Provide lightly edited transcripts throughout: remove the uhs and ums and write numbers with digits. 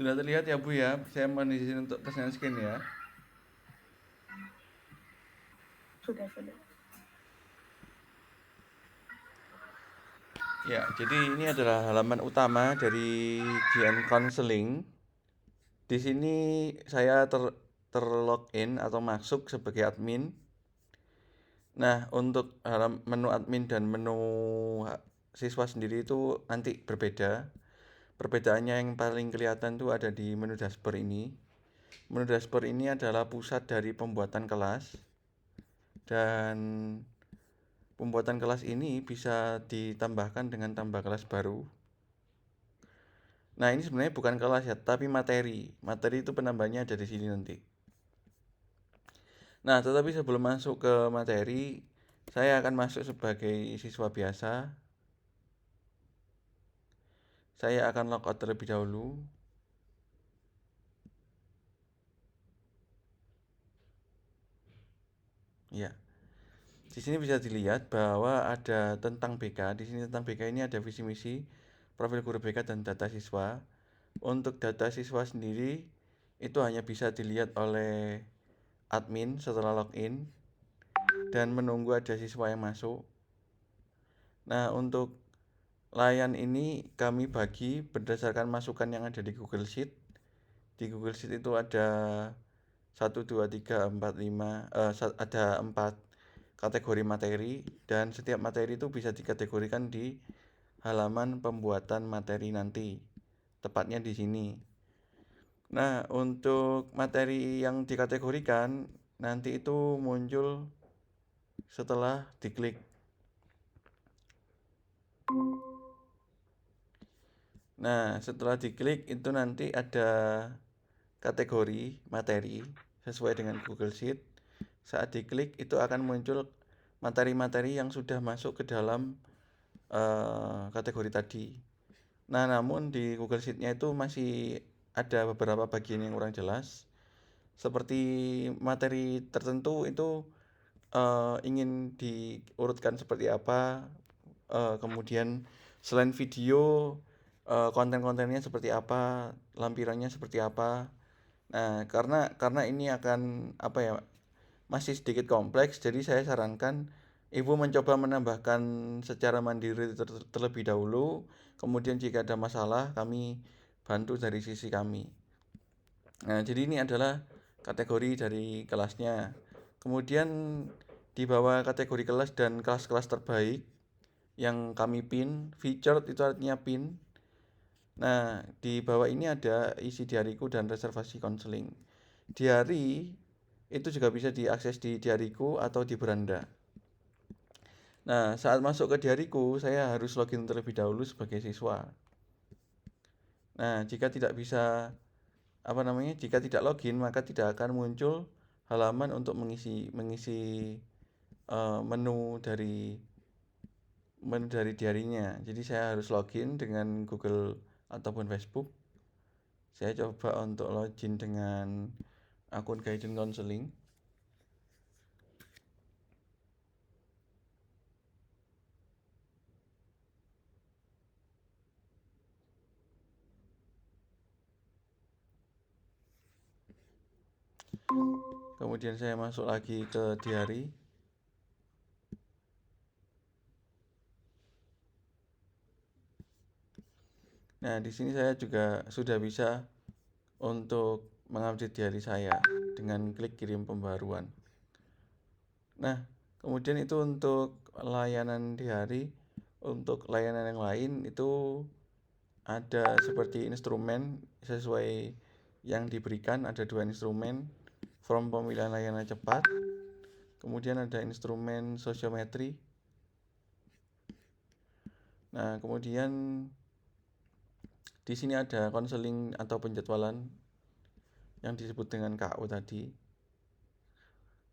Sudah terlihat ya Bu ya, saya mohon izin untuk present screen ya. Sudah. Ya, jadi ini adalah halaman utama dari GN Counseling. Di sini saya terlogin atau masuk sebagai admin. Nah, untuk menu admin dan menu siswa sendiri itu nanti berbeda. Perbedaannya yang paling kelihatan tuh ada di menu dashboard ini. Menu dashboard ini adalah pusat dari pembuatan kelas, dan pembuatan kelas ini bisa ditambahkan dengan tambah kelas baru. Nah, ini sebenarnya bukan kelas ya, tapi materi. Materi itu penambahnya ada di sini nanti. Nah, tetapi sebelum masuk ke materi, saya akan masuk sebagai siswa biasa. Saya akan logout terlebih dahulu. Ya. Di sini bisa dilihat bahwa ada tentang BK. Di sini tentang BK ini ada visi misi, profil guru BK dan data siswa. Untuk data siswa sendiri itu hanya bisa dilihat oleh admin setelah login dan menunggu ada siswa yang masuk. Nah, untuk layan ini kami bagi berdasarkan masukan yang ada di Google Sheet. Di Google Sheet itu ada 1, 2, 3, 4, 5, ada 4 kategori materi, dan setiap materi itu bisa dikategorikan di halaman pembuatan materi nanti, tepatnya di sini. Nah, untuk materi yang dikategorikan nanti itu muncul setelah diklik. Nah, setelah diklik itu nanti ada kategori materi sesuai dengan Google Sheet. Saat diklik itu akan muncul materi-materi yang sudah masuk ke dalam kategori tadi. Nah, namun di Google Sheet-nya itu masih ada beberapa bagian yang kurang jelas. Seperti materi tertentu itu ingin diurutkan seperti apa, kemudian selain video, konten-kontennya seperti apa, lampirannya seperti apa. Nah, karena ini akan apa ya, masih sedikit kompleks, jadi saya sarankan Ibu mencoba menambahkan secara mandiri terlebih dahulu. Kemudian jika ada masalah, kami bantu dari sisi kami. Nah, jadi ini adalah kategori dari kelasnya. Kemudian di bawah kategori kelas dan kelas-kelas terbaik yang kami pin, featured itu artinya pin. Nah, di bawah ini ada isi diariku dan reservasi konseling. Diari itu juga bisa diakses di diariku atau di beranda. Nah, saat masuk ke diariku, saya harus login terlebih dahulu sebagai siswa. Nah, jika tidak bisa jika tidak login, maka tidak akan muncul halaman untuk mengisi menu dari diarinya. Jadi saya harus login dengan Google ataupun Facebook. Saya coba untuk login dengan akun Guidance Counseling. Kemudian saya masuk lagi ke diary. Nah, di sini saya juga sudah bisa untuk mengupdate diary saya dengan klik kirim pembaruan. Nah, kemudian itu untuk layanan diary. Untuk layanan yang lain itu ada seperti instrumen sesuai yang diberikan, ada 2 instrumen, form pemilihan layanan cepat, kemudian ada instrumen sosiometri. Nah, kemudian di sini ada konseling atau penjadwalan yang disebut dengan KU tadi.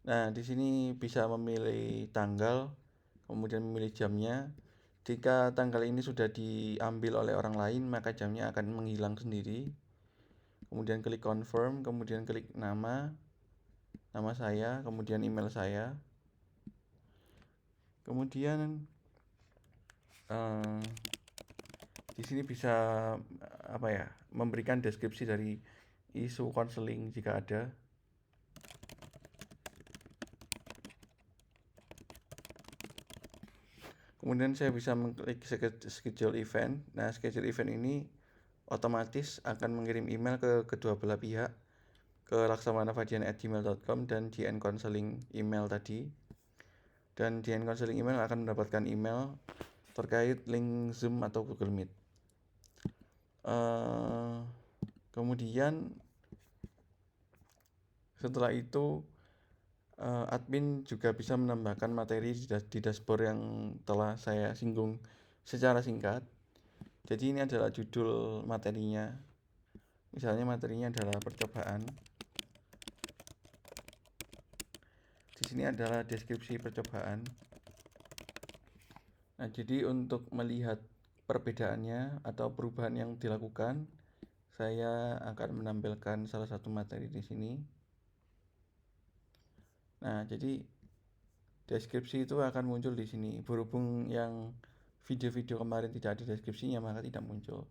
Nah, di sini bisa memilih tanggal, kemudian memilih jamnya. Jika tanggal ini sudah diambil oleh orang lain, maka jamnya akan menghilang sendiri. Kemudian klik confirm, kemudian klik nama saya, kemudian email saya. Kemudian di sini bisa memberikan deskripsi dari isu konseling jika ada. Kemudian saya bisa mengklik schedule event. Nah, schedule event ini otomatis akan mengirim email ke kedua belah pihak, ke laksamanafadian@gmail.com dan GN Counseling email tadi. Dan GN Counseling email akan mendapatkan email terkait link Zoom atau Google Meet. Kemudian setelah itu admin juga bisa menambahkan materi di dashboard yang telah saya singgung secara singkat. Jadi ini adalah judul materinya. Misalnya materinya adalah percobaan. Di sini adalah deskripsi percobaan. Nah, jadi untuk melihat perbedaannya atau perubahan yang dilakukan, saya akan menampilkan salah satu materi di sini. Nah, jadi deskripsi itu akan muncul di sini. Berhubung yang video-video kemarin tidak ada deskripsinya, maka tidak muncul.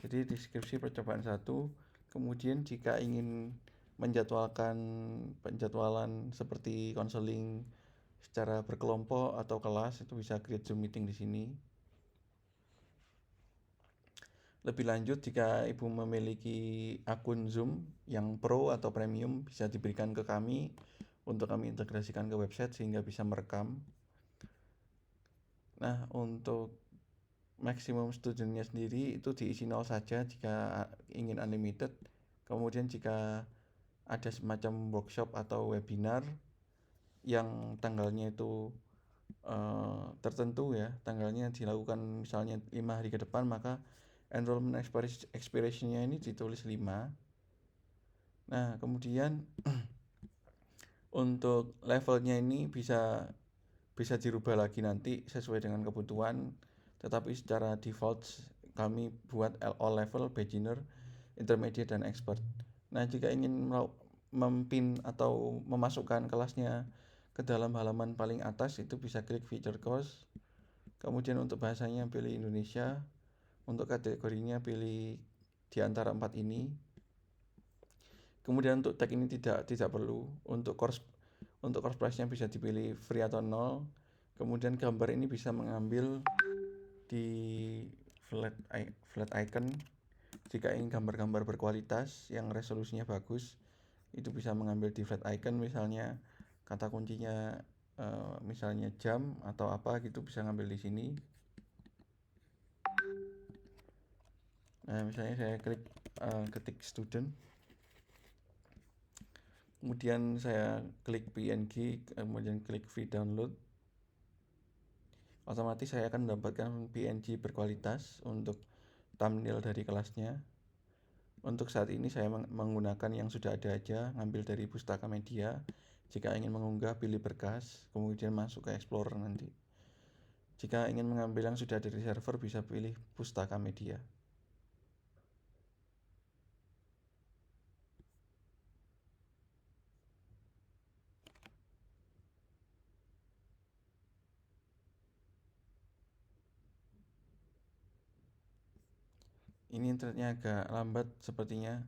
Jadi deskripsi percobaan 1. Kemudian jika ingin menjadwalkan penjadwalan seperti konseling secara berkelompok atau kelas, itu bisa create Zoom meeting di sini. Lebih lanjut, jika Ibu memiliki akun Zoom yang Pro atau Premium, bisa diberikan ke kami untuk kami integrasikan ke website sehingga bisa merekam. Nah, untuk maksimum studentnya sendiri itu diisi 0 saja jika ingin unlimited. Kemudian jika ada semacam workshop atau webinar yang tanggalnya itu tertentu ya, tanggalnya dilakukan misalnya 5 hari ke depan, maka enrollment expiration-nya ini ditulis 5. Nah, kemudian untuk levelnya ini bisa dirubah lagi nanti sesuai dengan kebutuhan, tetapi secara default kami buat all level, beginner, intermediate, dan expert. Nah, jika ingin mempin atau memasukkan kelasnya ke dalam halaman paling atas, itu bisa klik feature course. Kemudian untuk bahasanya pilih Indonesia, untuk kategorinya pilih di antara 4 ini. Kemudian untuk tag ini tidak perlu. Untuk course price-nya bisa dipilih free atau 0. Kemudian gambar ini bisa mengambil di flat icon. Jika ingin gambar-gambar berkualitas yang resolusinya bagus, itu bisa mengambil di flat icon, misalnya kata kuncinya misalnya jam atau apa gitu, bisa ngambil di sini. Nah, misalnya saya klik ketik student, kemudian saya klik PNG, kemudian klik free download. Otomatis saya akan mendapatkan PNG berkualitas untuk thumbnail dari kelasnya. Untuk saat ini saya menggunakan yang sudah ada aja, ngambil dari Pustaka Media. Jika ingin mengunggah, pilih berkas, kemudian masuk ke Explorer nanti. Jika ingin mengambil yang sudah ada di server, bisa pilih Pustaka Media. Ini internetnya agak lambat sepertinya,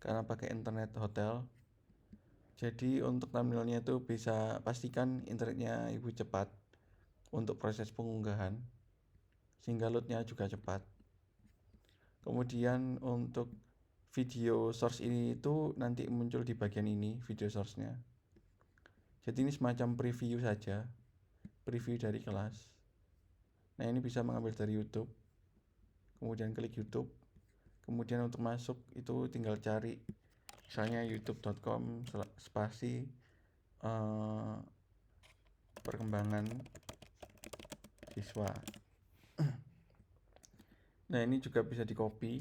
karena pakai internet hotel. Jadi untuk thumbnailnya itu bisa pastikan internetnya Ibu cepat untuk proses pengunggahan, sehingga loadnya juga cepat. Kemudian untuk video source ini itu nanti muncul di bagian ini, video source-nya. Jadi ini semacam preview saja, preview dari kelas. Nah, ini bisa mengambil dari YouTube. Kemudian klik YouTube. Kemudian untuk masuk itu tinggal cari misalnya youtube.com spasi perkembangan siswa. Nah, ini juga bisa di copy,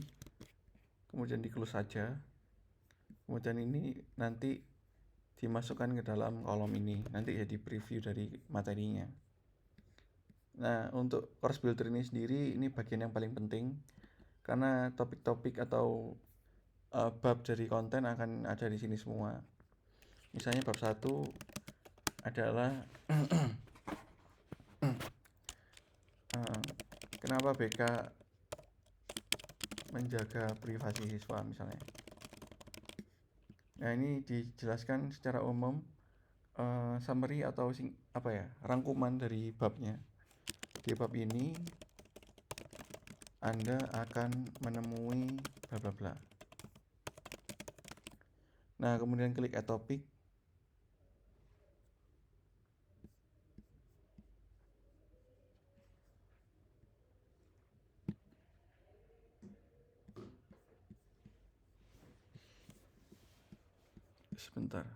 kemudian di close saja. Kemudian ini nanti dimasukkan ke dalam kolom ini, nanti jadi preview dari materinya. Nah, untuk course builder ini sendiri, ini bagian yang paling penting, karena topik-topik atau bab dari konten akan ada di sini semua. Misalnya bab 1 adalah kenapa BK menjaga privasi siswa misalnya. Nah, ini dijelaskan secara umum summary atau rangkuman dari babnya. Di bab ini Anda akan menemui bla bla bla. Nah, kemudian klik add topic. Sebentar.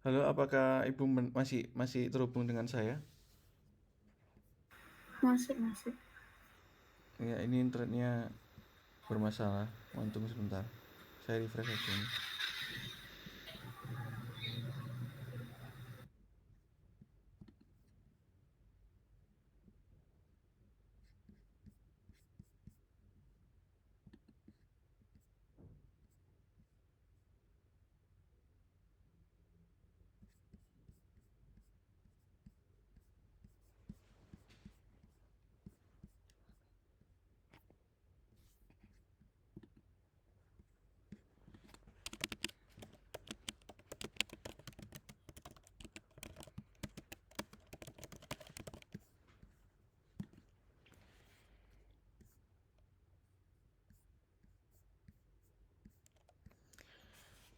Halo, apakah Ibu masih terhubung dengan saya? Masih. Ya, ini internetnya bermasalah. Mohon tunggu sebentar. Saya refresh aja ini.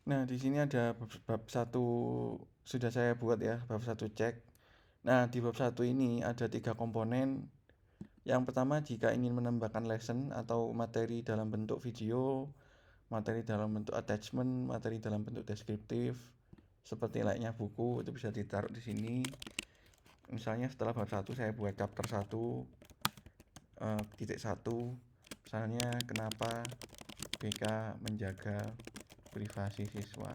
Nah, di sini ada bab 1 sudah saya buat ya, bab 1 cek. Nah, di bab 1 ini ada 3 komponen. Yang pertama, jika ingin menambahkan lesson atau materi dalam bentuk video, materi dalam bentuk attachment, materi dalam bentuk deskriptif, seperti layaknya buku, itu bisa ditaruh di sini. Misalnya setelah bab 1 saya buat chapter 1 titik 1, misalnya kenapa BK menjaga privasi siswa.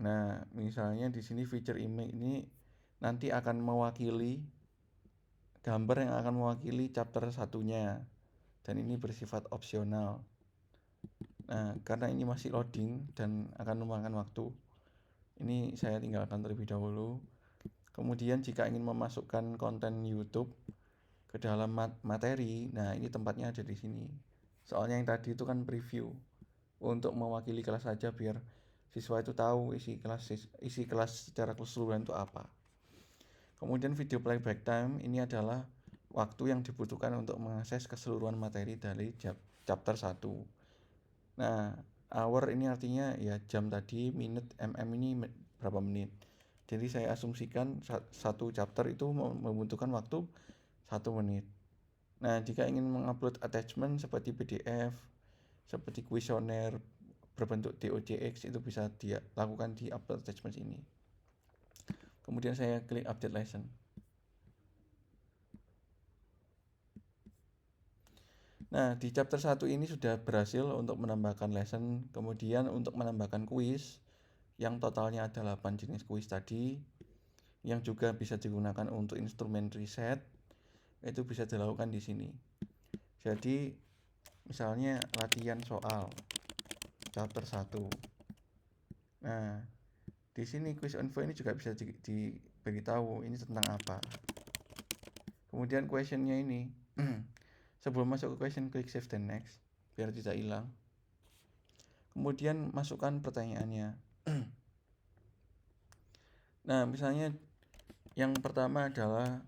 Nah, misalnya di sini feature image ini nanti akan mewakili gambar yang akan mewakili chapter satunya, dan ini bersifat opsional. Nah, karena ini masih loading dan akan memakan waktu, ini saya tinggalkan terlebih dahulu. Kemudian jika ingin memasukkan konten YouTube ke dalam materi, nah ini tempatnya ada di sini. Soalnya yang tadi itu kan preview untuk mewakili kelas saja, biar siswa itu tahu isi kelas secara keseluruhan itu apa. Kemudian video playback time ini adalah waktu yang dibutuhkan untuk mengakses keseluruhan materi dari chapter 1. Nah, hour ini artinya ya jam tadi, minute, ini berapa menit. Jadi saya asumsikan satu chapter itu membutuhkan waktu 1 menit. Nah, jika ingin mengupload attachment seperti PDF, seperti kuesioner berbentuk DOCX, itu bisa dilakukan di upload attachment ini. Kemudian saya klik update lesson. Nah, di chapter 1 ini sudah berhasil untuk menambahkan lesson, kemudian untuk menambahkan kuis yang totalnya ada 8 jenis kuis tadi, yang juga bisa digunakan untuk instrumen riset, itu bisa dilakukan di sini. Jadi, misalnya latihan soal chapter 1. Nah, di sini quiz info ini juga bisa diberitahu ini tentang apa. Kemudian questionnya ini, sebelum masuk ke question, klik save dan next biar tidak hilang. Kemudian masukkan pertanyaannya. Nah, misalnya yang pertama adalah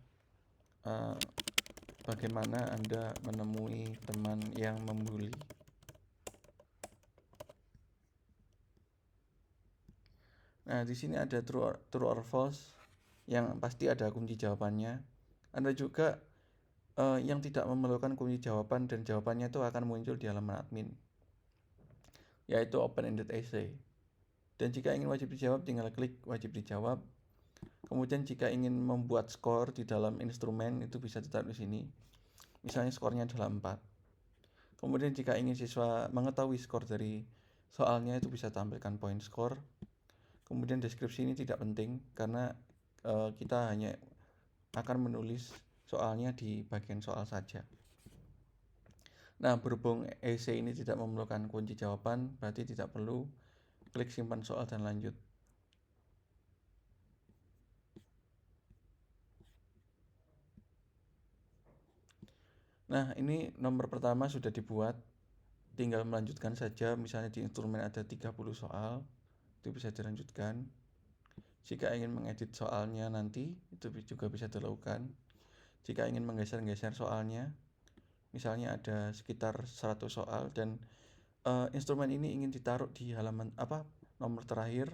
bagaimana Anda menemui teman yang membuli. Nah, di sini ada true or false, yang pasti ada kunci jawabannya. Anda juga yang tidak memerlukan kunci jawaban dan jawabannya itu akan muncul di halaman admin, yaitu open-ended essay. Dan jika ingin wajib dijawab, tinggal klik wajib dijawab. Kemudian jika ingin membuat skor di dalam instrumen itu bisa ditaruh di sini. Misalnya skornya adalah 4. Kemudian jika ingin siswa mengetahui skor dari soalnya itu bisa tampilkan poin skor. Kemudian deskripsi ini tidak penting karena kita hanya akan menulis soalnya di bagian soal saja. Nah, berhubung essay ini tidak memerlukan kunci jawaban, berarti tidak perlu klik simpan soal dan lanjut. Nah, ini nomor pertama sudah dibuat, tinggal melanjutkan saja. Misalnya di instrumen ada 30 soal, itu bisa dilanjutkan. Jika ingin mengedit soalnya nanti, itu juga bisa dilakukan. Jika ingin menggeser-geser soalnya, misalnya ada sekitar 100 soal dan instrumen ini ingin ditaruh di halaman nomor terakhir,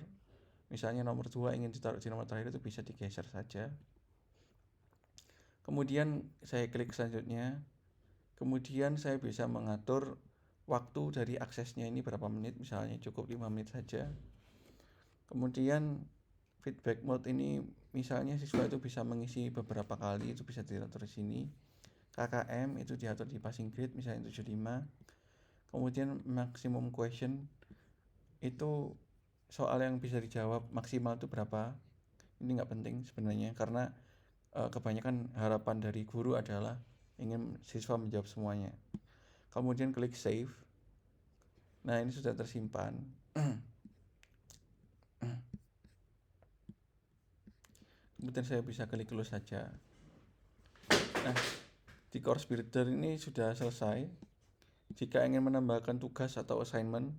misalnya nomor 2 ingin ditaruh di nomor terakhir, itu bisa digeser saja. Kemudian saya klik selanjutnya. Kemudian saya bisa mengatur waktu dari aksesnya ini berapa menit, misalnya cukup 5 menit saja. Kemudian feedback mode ini misalnya siswa itu bisa mengisi beberapa kali, itu bisa diatur di sini. KKM itu diatur di passing grade misalnya 75. Kemudian maximum question itu soal yang bisa dijawab maksimal itu berapa. Ini nggak penting sebenarnya karena kebanyakan harapan dari guru adalah ingin siswa menjawab semuanya. Kemudian klik save. Nah, ini sudah tersimpan. Kemudian saya bisa klik close saja. Nah, di course builder ini sudah selesai. Jika ingin menambahkan tugas atau assignment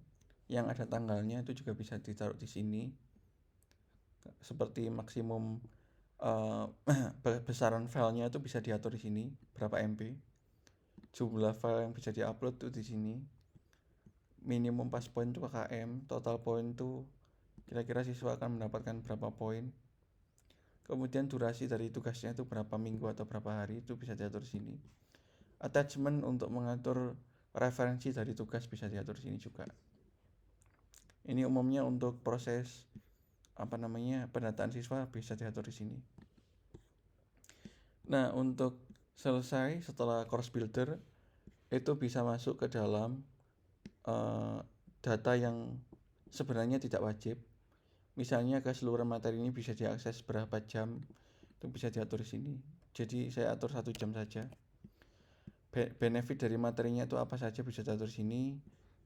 yang ada tanggalnya itu juga bisa ditaruh di sini. Seperti maksimum besaran filenya itu bisa diatur di sini, berapa MB. Jumlah file yang bisa diupload itu di sini. Minimum pass point itu KKM, total point itu kira-kira siswa akan mendapatkan berapa poin. Kemudian durasi dari tugasnya itu berapa minggu atau berapa hari itu bisa diatur di sini. Attachment untuk mengatur referensi dari tugas bisa diatur di sini juga. Ini umumnya untuk proses pendataan siswa bisa diatur di sini. Nah, untuk selesai setelah course builder itu bisa masuk ke dalam data yang sebenarnya tidak wajib. Misalnya keseluruhan materi ini bisa diakses berapa jam, itu bisa diatur di sini. Jadi saya atur 1 jam saja. Benefit dari materinya itu apa saja bisa diatur di sini.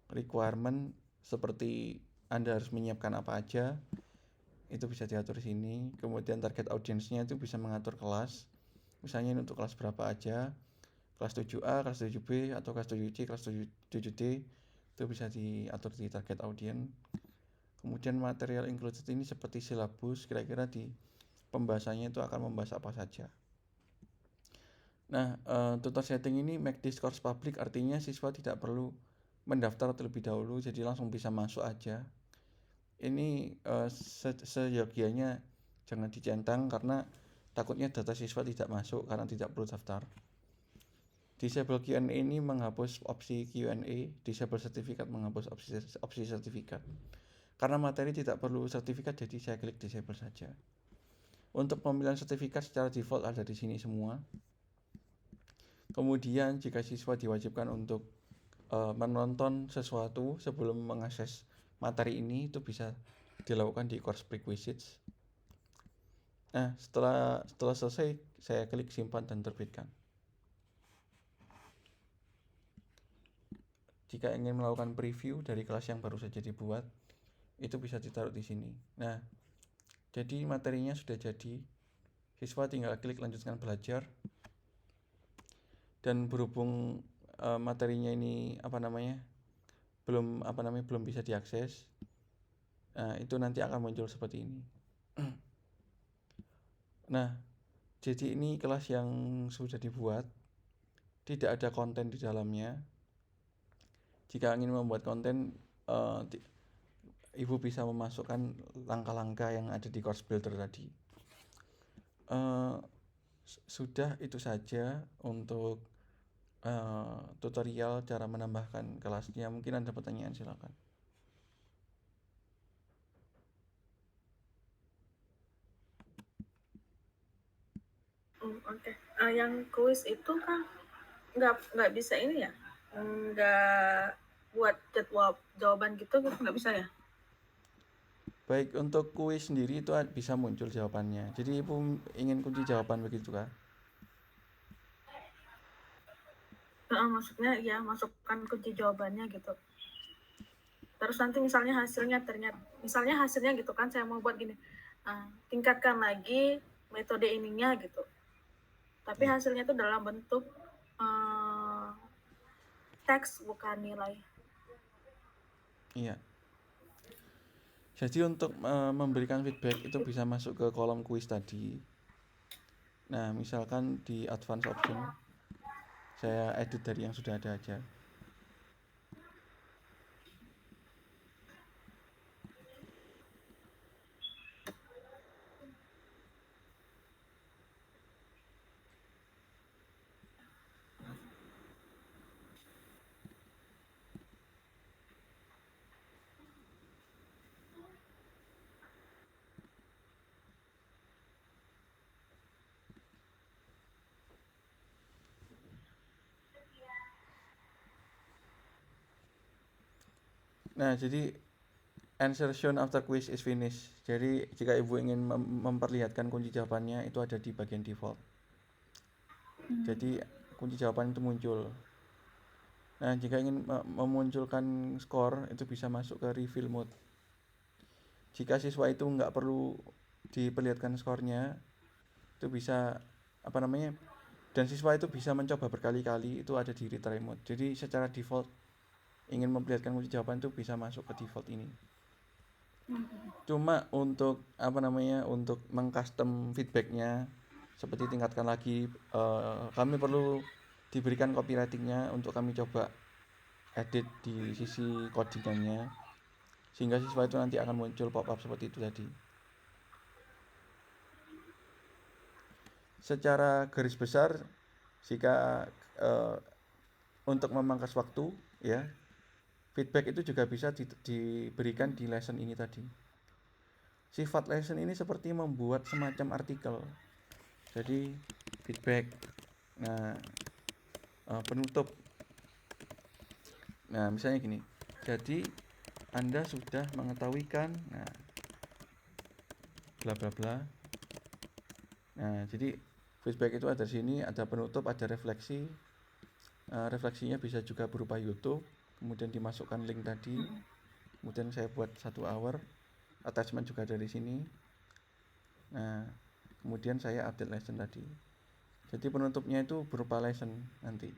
Requirement seperti Anda harus menyiapkan apa aja, itu bisa diatur di sini. Kemudian target audiensnya itu bisa mengatur kelas. Misalnya ini untuk kelas berapa aja, kelas 7A, kelas 7B, atau kelas 7C, kelas 7D, itu bisa diatur di target audience. Kemudian material included ini seperti silabus, kira-kira di pembahasannya itu akan membahas apa saja. Nah, tutor setting ini make this course public, artinya siswa tidak perlu mendaftar terlebih dahulu, jadi langsung bisa masuk aja. Ini seyogianya jangan dicentang karena takutnya data siswa tidak masuk karena tidak perlu daftar. Disable Q&A ini menghapus opsi Q&A, disable sertifikat menghapus opsi sertifikat. Karena materi tidak perlu sertifikat, jadi saya klik disable saja. Untuk pemilihan sertifikat secara default ada di sini semua. Kemudian jika siswa diwajibkan untuk menonton sesuatu sebelum mengakses materi ini, itu bisa dilakukan di course prerequisites. Nah, setelah selesai saya klik simpan dan terbitkan. Jika ingin melakukan preview dari kelas yang baru saja dibuat, itu bisa ditaruh di sini. Nah, jadi materinya sudah jadi. Siswa tinggal klik lanjutkan belajar. Dan berhubung materinya ini belum bisa diakses, itu nanti akan muncul seperti ini. Nah, jadi ini kelas yang sudah dibuat, tidak ada konten di dalamnya. Jika ingin membuat konten, Ibu bisa memasukkan langkah-langkah yang ada di course builder tadi. Sudah itu saja untuk tutorial cara menambahkan kelasnya. Mungkin ada pertanyaan, silakan. Oke. Yang kuis itu kan nggak bisa ini ya, nggak buat jadwal jawaban gitu nggak bisa ya? Baik, untuk kuis sendiri itu bisa muncul jawabannya. Jadi Ibu ingin kunci jawaban begitu kah? Maksudnya ya masukkan kunci jawabannya gitu. Terus nanti misalnya hasilnya gitu kan, saya mau buat gini, tingkatkan lagi metode ininya gitu. Tapi Iya. hasilnya itu dalam bentuk teks bukan nilai. Iya. Jadi untuk memberikan feedback itu bisa masuk ke kolom kuis tadi. Nah, misalkan di advance option, saya edit dari yang sudah ada aja. Nah, jadi answer shown after quiz is finished. Jadi jika Ibu ingin memperlihatkan kunci jawabannya itu ada di bagian default. Jadi kunci jawaban itu muncul. Nah, jika ingin memunculkan skor itu bisa masuk ke reveal mode. Jika siswa itu nggak perlu diperlihatkan skornya, itu bisa apa namanya? Dan siswa itu bisa mencoba berkali-kali, itu ada di retry mode. Jadi secara default ingin memperlihatkan kunci jawaban itu bisa masuk ke default ini. Cuma untuk apa namanya? Untuk mengcustom feedbacknya seperti tingkatkan lagi, kami perlu diberikan copywritingnya untuk kami coba edit di sisi codingannya sehingga siswa itu nanti akan muncul pop-up seperti itu tadi. Secara garis besar, jika untuk memangkas waktu, ya feedback itu juga bisa diberikan di lesson ini tadi. Sifat lesson ini seperti membuat semacam artikel. Jadi feedback, nah penutup. Nah misalnya gini. Jadi Anda sudah mengetahui kan, nah bla bla bla. Nah jadi feedback itu ada di sini, ada penutup, ada refleksi. Refleksinya bisa juga berupa YouTube, kemudian dimasukkan link tadi, kemudian saya buat 1 hour, attachment juga dari sini. Nah, kemudian saya update lesson tadi. Jadi penutupnya itu berupa lesson nanti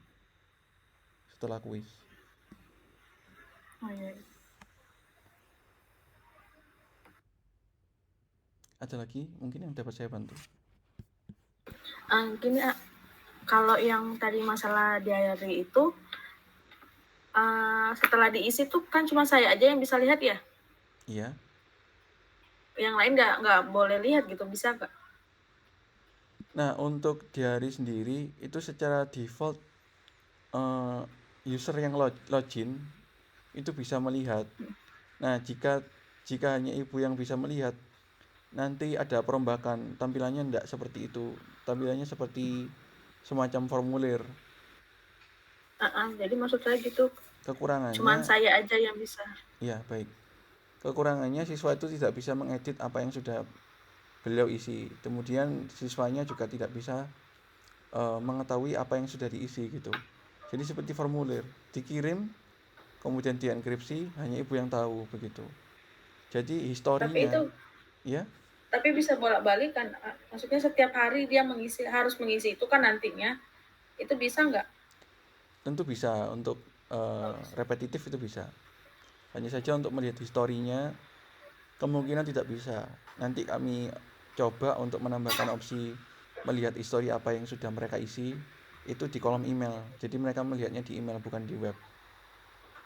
setelah kuis. Oh iya. Ada lagi mungkin yang dapat saya bantu? Gini, kalau yang tadi masalah diary itu, setelah diisi tuh kan cuma saya aja yang bisa lihat ya? Iya. Yang lain nggak boleh lihat gitu, bisa nggak? Nah, untuk diary sendiri itu secara default user yang login itu bisa melihat. Nah, jika hanya ibu yang bisa melihat, nanti ada perombakan, tampilannya enggak seperti itu. Tampilannya seperti semacam formulir. Jadi maksud saya gitu, cuman Kekurangannya, saya aja yang bisa. ya baik. Kekurangannya siswa itu tidak bisa mengedit apa yang sudah beliau isi. Kemudian siswanya juga tidak bisa mengetahui apa yang sudah diisi gitu. Jadi seperti formulir, dikirim, kemudian dienkripsi, hanya ibu yang tahu begitu. Jadi Tapi historinya, itu ya bisa bolak-balik kan? Maksudnya setiap hari dia harus mengisi itu kan nantinya, itu bisa nggak? tentu bisa untuk repetitif itu bisa. Hanya saja untuk melihat historinya kemungkinan tidak bisa. Nanti kami coba untuk menambahkan opsi melihat histori apa yang sudah mereka isi itu di kolom email. Jadi mereka melihatnya di email bukan di web.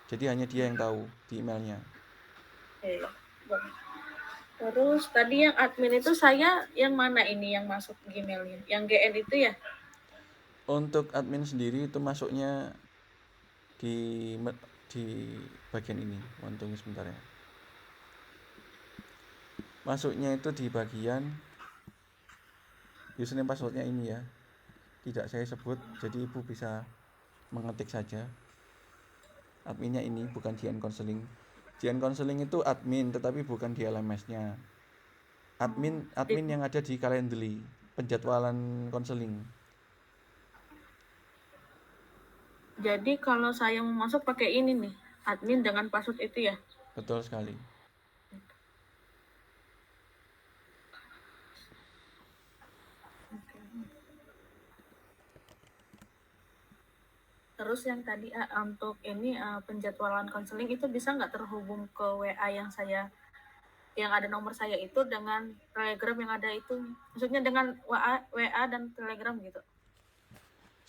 Jadi hanya dia yang tahu di emailnya. Terus tadi yang admin itu saya yang mana ini yang masuk Gmailnya? Yang GN itu ya? Untuk admin sendiri itu masuknya di di bagian ini. Tunggu sebentar ya. Masuknya itu di bagian username passwordnya ini ya, tidak saya sebut, jadi ibu bisa mengetik saja. Adminnya ini bukan JN Counseling. JN Counseling itu admin tetapi bukan di LMS-nya. Admin yang ada di Calendly, penjadwalan konseling. Jadi kalau saya mau masuk pakai ini nih, admin dengan password itu ya? Betul sekali. Terus yang tadi untuk ini penjadwalan konseling itu bisa nggak terhubung ke WA yang ada nomor saya itu dengan Telegram yang ada itu? Maksudnya dengan WA dan Telegram gitu?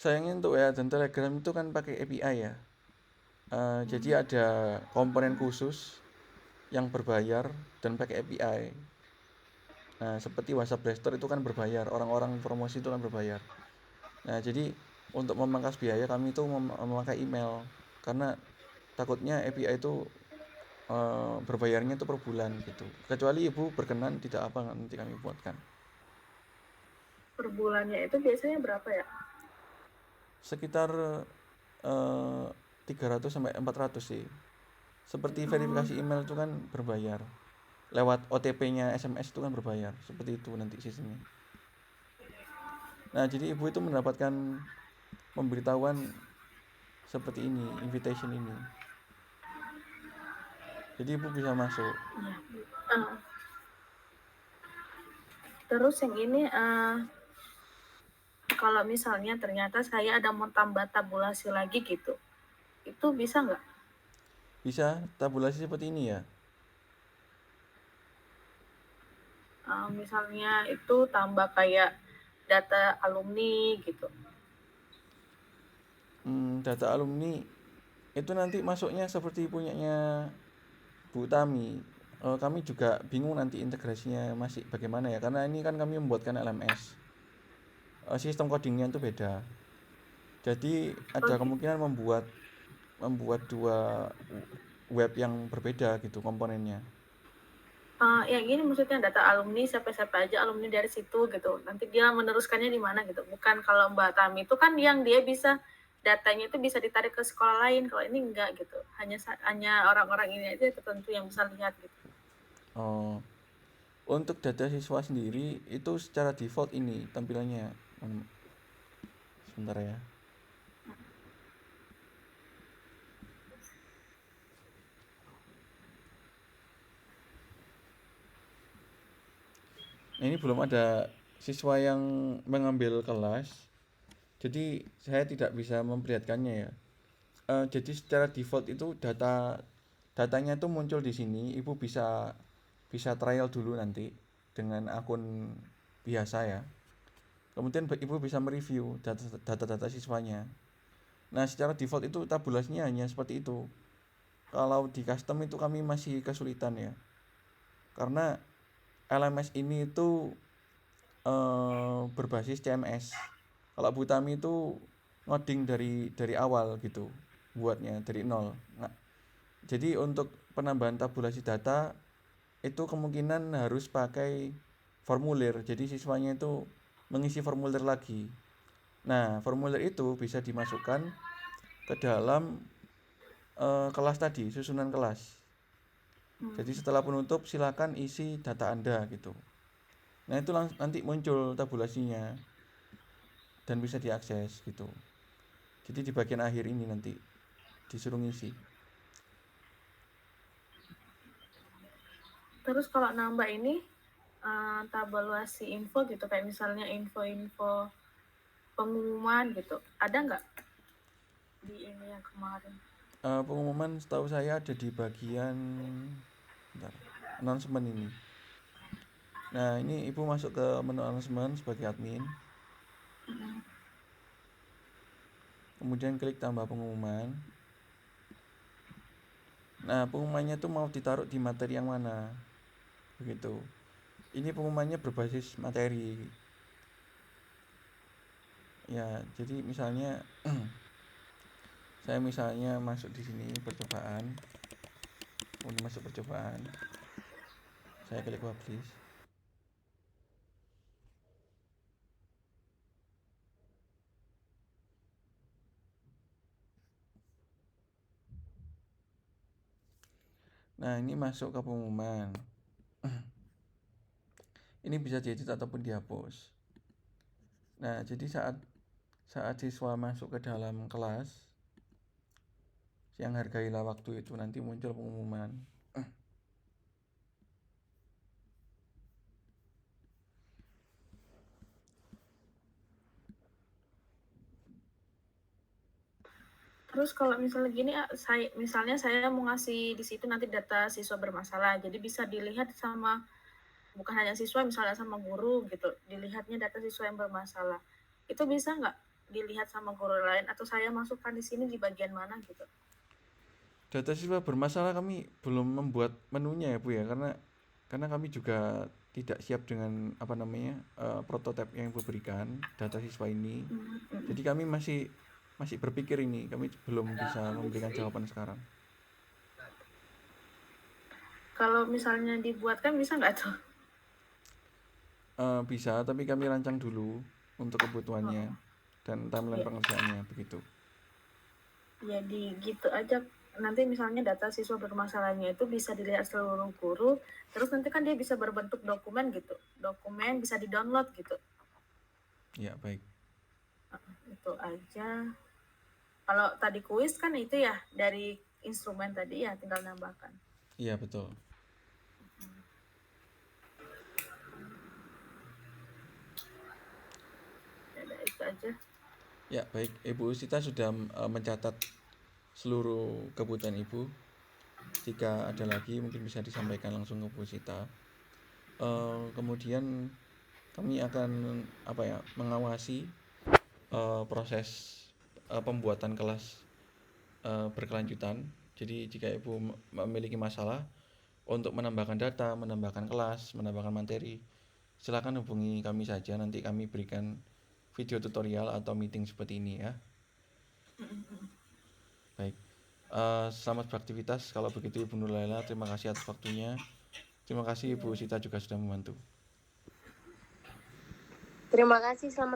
Sayangnya untuk WA dan Telegram itu kan pakai API ya. Jadi ada komponen khusus yang berbayar dan pakai API. Nah, seperti WhatsApp Blaster itu kan berbayar, orang-orang promosi itu kan berbayar. Nah, jadi untuk memangkas biaya kami itu memakai email karena takutnya API itu berbayarnya itu per bulan gitu. Kecuali ibu berkenan, tidak apa, nanti kami buatkan. Per bulannya itu biasanya berapa ya? Sekitar 300 sampai 400 sih. Seperti verifikasi email itu kan berbayar. Lewat OTP-nya SMS itu kan berbayar. Seperti itu nanti sistemnya. Nah, jadi ibu itu mendapatkan pemberitahuan seperti ini, invitation ini. Jadi ibu bisa masuk. Terus yang ini kalau misalnya ternyata saya ada mau tambah tabulasi lagi gitu, itu bisa nggak? Bisa tabulasi seperti ini ya. Misalnya itu tambah kayak data alumni gitu. Data alumni itu nanti masuknya seperti punyanya Bu Tami. Kami juga bingung nanti integrasinya masih bagaimana ya, karena ini kan kami membuatkan LMS. Sistem codingnya itu beda. Jadi ada kemungkinan membuat dua web yang berbeda gitu komponennya. Yang ini maksudnya data alumni siapa-siapa aja alumni dari situ gitu. Nanti dia meneruskannya di mana gitu. Bukan kalau Mbak Tami itu kan yang dia bisa datanya itu bisa ditarik ke sekolah lain. Kalau ini enggak gitu. Hanya orang-orang ini aja tertentu yang bisa lihat gitu. Oh, untuk data siswa sendiri itu secara default ini tampilannya. Sebentar ya. Nah, ini belum ada siswa yang mengambil kelas, jadi saya tidak bisa memperlihatkannya ya. Jadi secara default itu datanya itu muncul di sini. Ibu bisa trial dulu nanti dengan akun biasa ya. Kemudian ibu bisa mereview data-data siswanya. Nah, secara default itu tabulasinya hanya seperti itu. Kalau di custom itu kami masih kesulitan ya, karena LMS ini itu berbasis CMS. Kalau Butami itu ngoding dari awal gitu, buatnya dari nol. Nah, jadi untuk penambahan tabulasi data itu kemungkinan harus pakai formulir. Jadi siswanya itu mengisi formulir lagi. Nah, formulir itu bisa dimasukkan ke dalam kelas tadi, susunan kelas. Jadi setelah penutup silakan isi data Anda gitu. Nah, itu nanti muncul tabulasinya dan bisa diakses gitu. Jadi di bagian akhir ini nanti disuruh ngisi. Terus kalau nambah ini tabulasi info gitu kayak misalnya info-info pengumuman gitu. Ada nggak di ini yang kemarin? Pengumuman setahu saya ada di bagian announcement ini. Nah, ini ibu masuk ke menu announcement sebagai admin. Kemudian klik tambah pengumuman. Nah, pengumumannya tuh mau ditaruh di materi yang mana, begitu. Ini pengumumannya berbasis materi. Ya, jadi misalnya saya misalnya masuk di sini percobaan, kemudian masuk percobaan, saya klik publish. Nah, ini masuk ke pengumuman. Ini bisa diedit ataupun dihapus. Nah, jadi saat siswa masuk ke dalam kelas yang hargailah waktu itu nanti muncul pengumuman. Terus kalau misalnya gini, misalnya saya mau ngasih di situ nanti data siswa bermasalah, jadi bisa dilihat sama bukan hanya siswa, misalnya sama guru gitu, dilihatnya data siswa yang bermasalah. Itu bisa nggak dilihat sama guru lain atau saya masukkan di sini di bagian mana gitu? Data siswa bermasalah kami belum membuat menunya ya Bu ya, karena kami juga tidak siap dengan prototipe yang Ibu berikan data siswa ini. Jadi kami masih berpikir ini, kami belum bisa memberikan jawaban sekarang. Kalau misalnya dibuatkan bisa nggak tuh? Bisa, tapi kami rancang dulu untuk kebutuhannya dan timeline Ya, pengerjaannya begitu. jadi gitu aja. Nanti misalnya data siswa bermasalahnya itu bisa dilihat seluruh guru, terus nanti kan dia bisa berbentuk dokumen gitu. Dokumen bisa di-download gitu. Ya, baik. Itu aja. Kalau tadi kuis kan itu ya dari instrumen tadi ya tinggal nambahkan. Iya, betul. Ya, itu aja. Ya, baik. Ibu Sita sudah mencatat seluruh kebutuhan Ibu. Jika ada lagi mungkin bisa disampaikan langsung ke Bu Sita. Kemudian kami akan mengawasi proses pembuatan kelas berkelanjutan. Jadi jika Ibu memiliki masalah untuk menambahkan data, menambahkan kelas, menambahkan materi, silakan hubungi kami saja, nanti kami berikan video tutorial atau meeting seperti ini ya. Baik. Selamat beraktivitas. Kalau begitu Ibu Nurlaila, terima kasih atas waktunya. Terima kasih Ibu Sita juga sudah membantu. Terima kasih, selamat